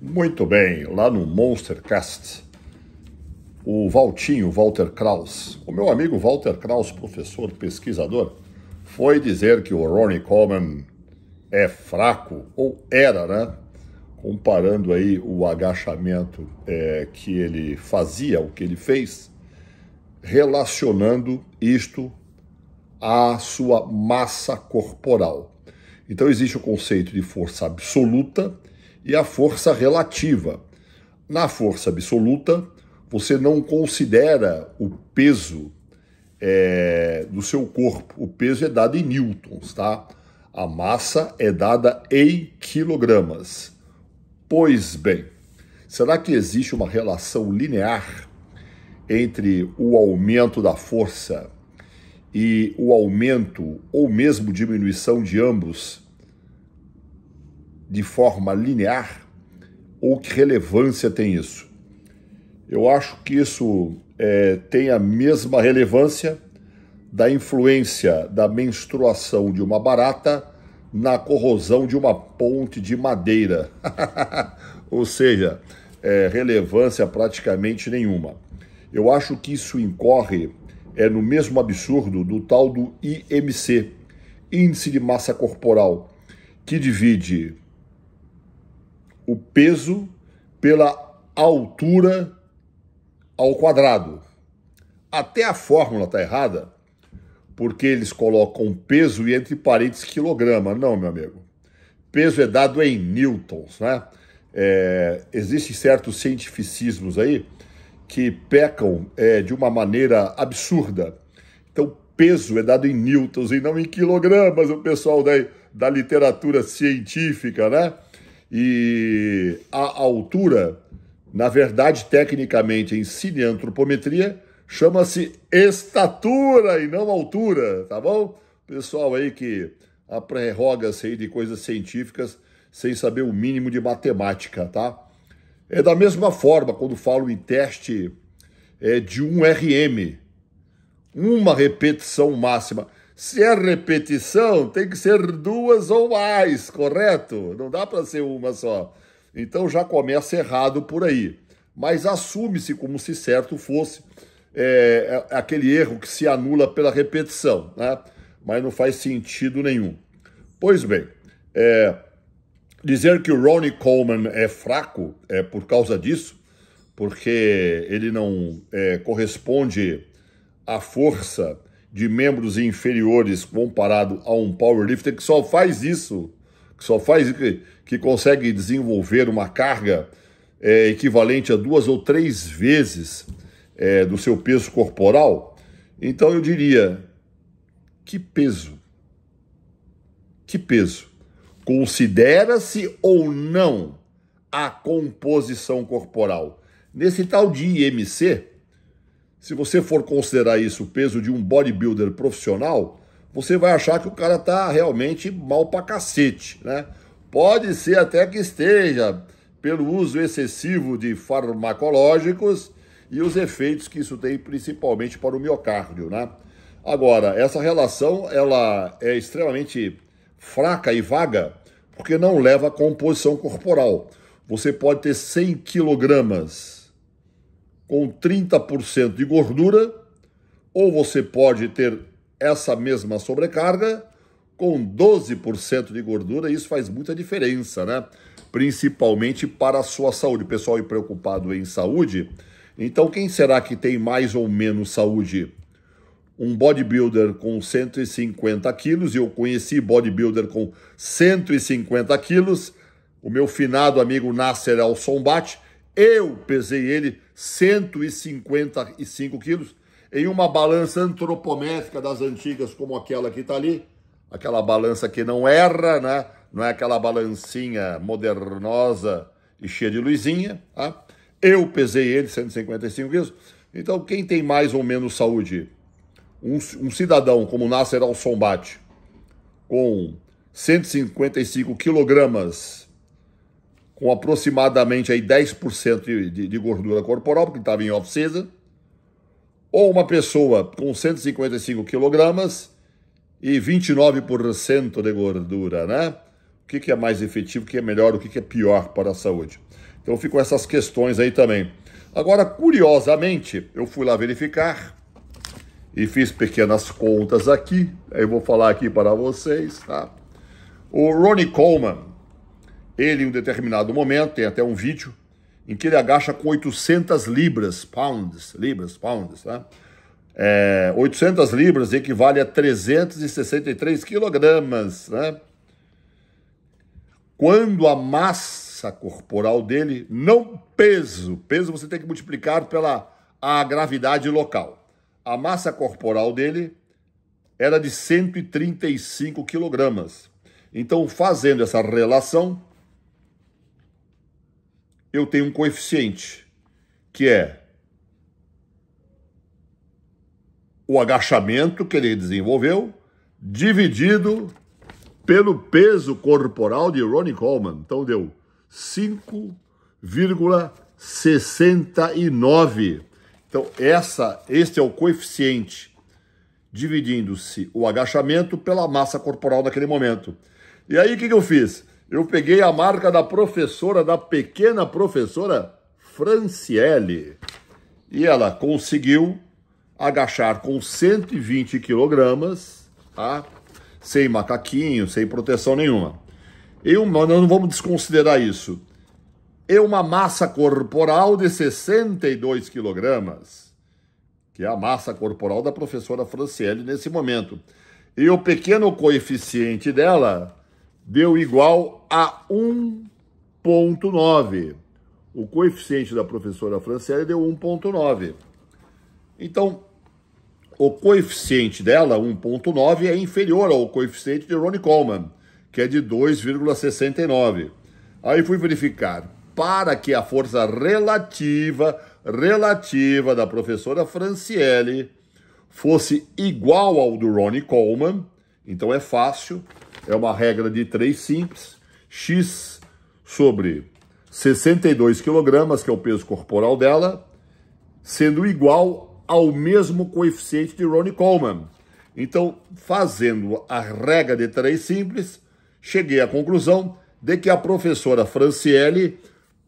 Muito bem, lá no Monstercast, o Walter Kraus, o meu amigo Walter Kraus, professor, pesquisador, foi dizer que o Ronnie Coleman é fraco, ou era, né? Comparando aí o agachamento que ele fazia, o que ele fez, relacionando isto à sua massa corporal. Então existe o conceito de força absoluta e a força relativa. Na força absoluta, você não considera o peso do seu corpo. O peso é dado em newtons, tá? A massa é dada em quilogramas. Pois bem, será que existe uma relação linear entre o aumento da força e o aumento ou mesmo diminuição de ambos de forma linear? Ou que relevância tem isso? Eu acho que isso tem a mesma relevância da influência da menstruação de uma barata na corrosão de uma ponte de madeira. Ou seja, relevância praticamente nenhuma. Eu acho que isso incorre no mesmo absurdo do tal do IMC, Índice de Massa Corporal, que divide o peso pela altura ao quadrado. Até a fórmula está errada, porque eles colocam peso e entre parênteses quilograma. Não, meu amigo. Peso é dado em newtons, né? Existem certos cientificismos aí que pecam de uma maneira absurda. Então, peso é dado em newtons e não em quilogramas, o pessoal da literatura científica, né? E a altura, na verdade, tecnicamente, em cineantropometria, chama-se estatura e não altura, tá bom? Pessoal aí que prerroga-se aí de coisas científicas sem saber o mínimo de matemática, tá? É da mesma forma quando falo em teste de 1 RM, uma repetição máxima. Se é repetição, tem que ser 2 ou mais, correto? Não dá para ser uma só. Então já começa errado por aí. Mas assume-se como se certo fosse aquele erro que se anula pela repetição, né? Mas não faz sentido nenhum. Pois bem, dizer que o Ronnie Coleman é fraco é por causa disso, porque ele não corresponde à força de membros inferiores comparado a um powerlifter que só faz isso, que consegue desenvolver uma carga equivalente a 2 ou 3 vezes do seu peso corporal. Então eu diria, que peso? Que peso? Considera-se ou não a composição corporal? Nesse tal de IMC, se você for considerar isso o peso de um bodybuilder profissional, você vai achar que o cara tá realmente mal pra cacete, né? Pode ser até que esteja, pelo uso excessivo de farmacológicos e os efeitos que isso tem principalmente para o miocárdio, né? Agora, essa relação ela é extremamente fraca e vaga porque não leva à composição corporal. Você pode ter 100 quilogramas com 30% de gordura, ou você pode ter essa mesma sobrecarga com 12% de gordura, e isso faz muita diferença, né? Principalmente para a sua saúde. O pessoal é preocupado em saúde, então quem será que tem mais ou menos saúde? Um bodybuilder com 150 quilos, e eu conheci bodybuilder com 150 quilos, o meu finado amigo Nasser Al-Sonbat, eu pesei ele 155 quilos em uma balança antropométrica das antigas, como aquela que está ali, aquela balança que não erra, né? Não é aquela balancinha modernosa e cheia de luzinha, tá? Eu pesei ele 155 quilos. Então, quem tem mais ou menos saúde? Um cidadão como Nasser Al-Sonbat, com 155 quilogramas, com aproximadamente aí 10% de gordura corporal, porque estava em off-season, ou uma pessoa com 155 quilogramas e 29% de gordura, né? O que é mais efetivo, o que é melhor, o que é pior para a saúde? Então ficam essas questões aí também. Agora, curiosamente, eu fui lá verificar e fiz pequenas contas aqui. Eu vou falar aqui para vocês, tá? O Ronnie Coleman, ele em um determinado momento, tem até um vídeo, em que ele agacha com 800 pounds, tá? 800 libras equivale a 363 quilogramas, né? Quando a massa corporal dele, não peso você tem que multiplicar pela a gravidade local. A massa corporal dele era de 135 quilogramas. Então, fazendo essa relação, eu tenho um coeficiente, que é o agachamento que ele desenvolveu, dividido pelo peso corporal de Ronnie Coleman. Então deu 5,69. Então este é o coeficiente, dividindo-se o agachamento pela massa corporal daquele momento. E aí o que eu fiz? Eu peguei a marca da professora, da pequena professora Franciele, e ela conseguiu agachar com 120 quilogramas, tá? Sem macaquinho, sem proteção nenhuma. Nós não vamos desconsiderar isso. E uma massa corporal de 62 quilogramas, que é a massa corporal da professora Franciele nesse momento. E o pequeno coeficiente dela deu igual a 1,9. O coeficiente da professora Franciele deu 1,9. Então, o coeficiente dela, 1,9, é inferior ao coeficiente de Ronnie Coleman, que é de 2,69. Aí fui verificar. Para que a força relativa da professora Franciele fosse igual ao do Ronnie Coleman, então é fácil, é uma regra de 3 simples, x sobre 62 quilogramas, que é o peso corporal dela, sendo igual ao mesmo coeficiente de Ronnie Coleman. Então, fazendo a regra de 3 simples, cheguei à conclusão de que a professora Franciele,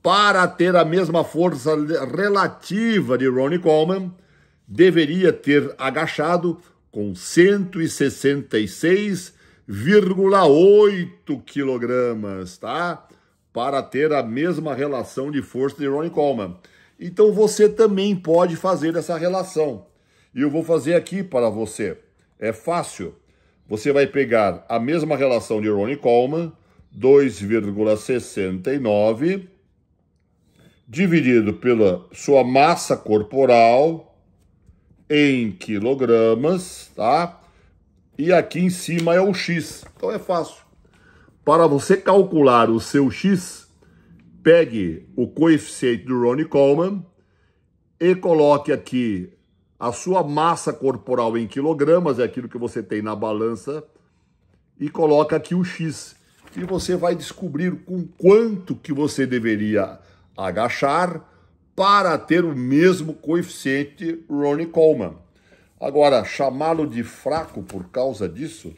para ter a mesma força relativa de Ronnie Coleman, deveria ter agachado com 166,8 quilogramas, tá? Para ter a mesma relação de força de Ronnie Coleman. Então você também pode fazer essa relação. E eu vou fazer aqui para você. É fácil. Você vai pegar a mesma relação de Ronnie Coleman, 2,69, dividido pela sua massa corporal em quilogramas, tá? E aqui em cima é o X. Então é fácil. Para você calcular o seu X, pegue o coeficiente do Ronnie Coleman e coloque aqui a sua massa corporal em quilogramas, é aquilo que você tem na balança, e coloca aqui o X. E você vai descobrir com quanto que você deveria agachar para ter o mesmo coeficiente Ronnie Coleman. Agora, chamá-lo de fraco por causa disso,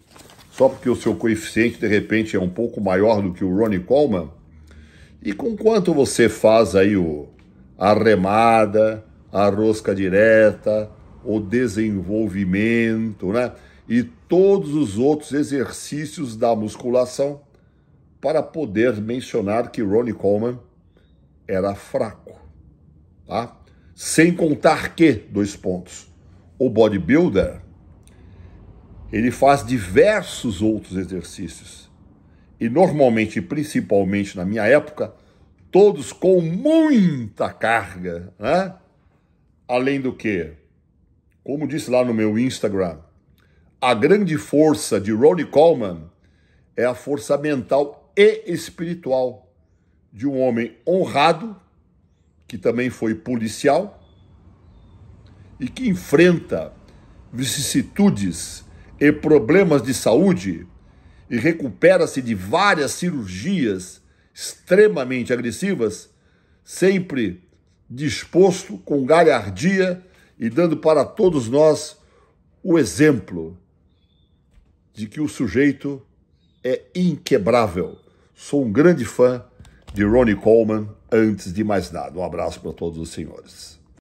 só porque o seu coeficiente de repente é um pouco maior do que o Ronnie Coleman, e com quanto você faz aí a remada, a rosca direta, o desenvolvimento, né? E todos os outros exercícios da musculação para poder mencionar que Ronnie Coleman era fraco, tá? Sem contar que, 2 pontos, o bodybuilder, ele faz diversos outros exercícios. E normalmente, principalmente na minha época, todos com muita carga, né? Além do que, como disse lá no meu Instagram, a grande força de Ronnie Coleman é a força mental e espiritual de um homem honrado, que também foi policial, e que enfrenta vicissitudes e problemas de saúde e recupera-se de várias cirurgias extremamente agressivas, sempre disposto, com galhardia e dando para todos nós o exemplo de que o sujeito é inquebrável. Sou um grande fã de Ronnie Coleman, Antes de Mais Nada. Um abraço para todos os senhores.